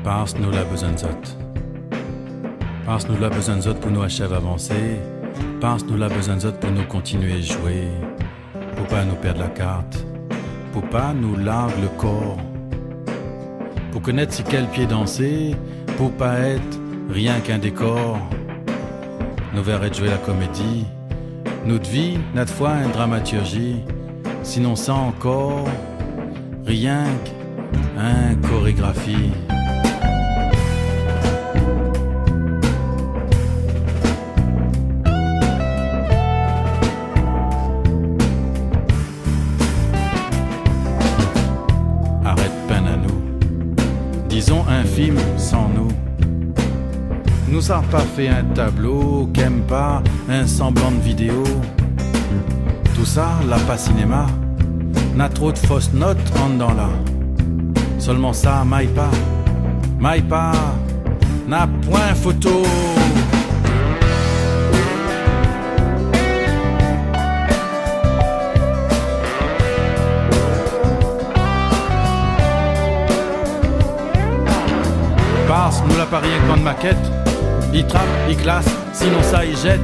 Parce nous la besoin zot. Parce nous la besoin zot pour nous achever avancer. Parce nous la besoin zot pour nous continuer à jouer. Pour pas nous perdre la carte. Pour pas nous larguer le corps. Pour connaître si quel pied danser. Pour pas être rien qu'un décor. Nous verrons jouer la comédie. Notre vie, notre foi, une dramaturgie. Sinon ça encore, rien qu'un chorégraphie. Arrête peine à nous, disons un film sans nous. Nous a pas fait un tableau, qu'aime pas un semblant de vidéo. Tout ça, là pas cinéma, n'a trop de fausses notes en dedans là. Seulement ça, maille pas, n'a point photo. Parce nous l'a pas rien qu'en maquette, il trappe, il classe, sinon ça il jette.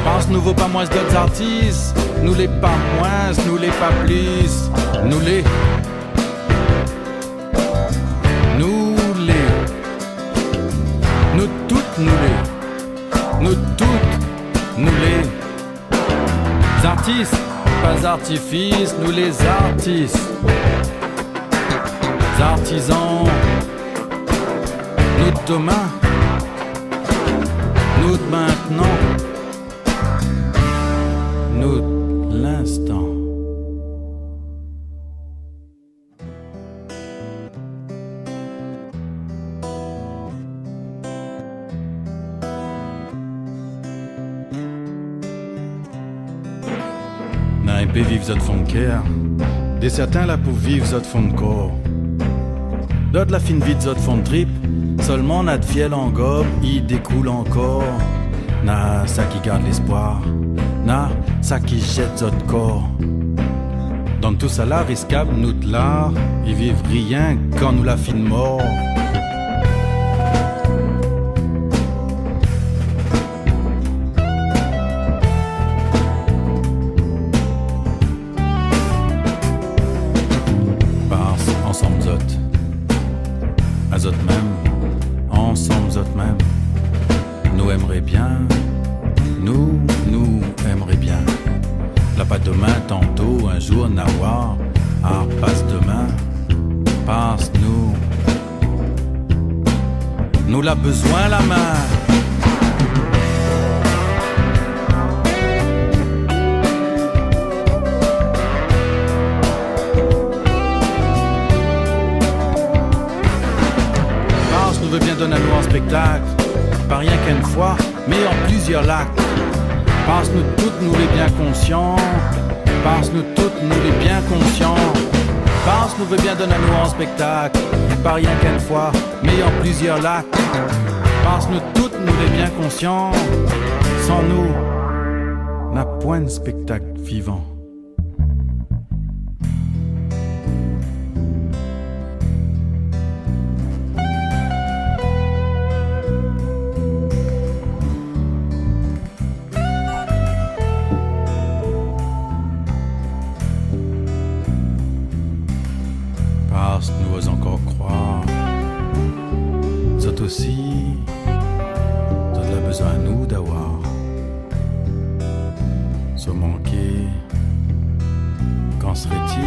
Pense nous vaut pas moins d'autres artistes, nous les pas moins, nous les pas plus, nous les artistes, pas artifices, nous les artistes, artisans, nous de demain, nous de maintenant. Nous, l'instant. N'a un peu vivre zot fond de cœur. Des certains là pour vivre zot fond de corps. D'autres la fin vite zot fond de trip. Seulement n'a de fiel en gobe, il découle encore. N'a ça qui garde l'espoir. N'a ça qui jette notre corps. Dans tout ça là, risquable, nous de l'art, ils vivent rien quand nous la fin mort. Parce ensemble zot, à zot même, ensemble zot même, nous aimerait bien. Nous aimerait bien. Là pas demain, tantôt, un jour, n'avoir. Ah, passe demain, passe nous. Nous l'a besoin la main. Passe nous veut bien donner à nous en spectacle. Pas rien qu'une fois, mais en plusieurs lacs. Parce nous toutes nous les bien conscients. Parce nous toutes nous les bien conscients. Parce nous veut bien donner à nous en spectacle. Pas rien qu'une fois, mais en plusieurs lacs. Parce nous toutes nous les bien conscients. Sans nous, n'a point de spectacle vivant. Parce nous osons encore croire, c'est aussi, ça a besoin à nous d'avoir, se manquer, qu'en serait-il?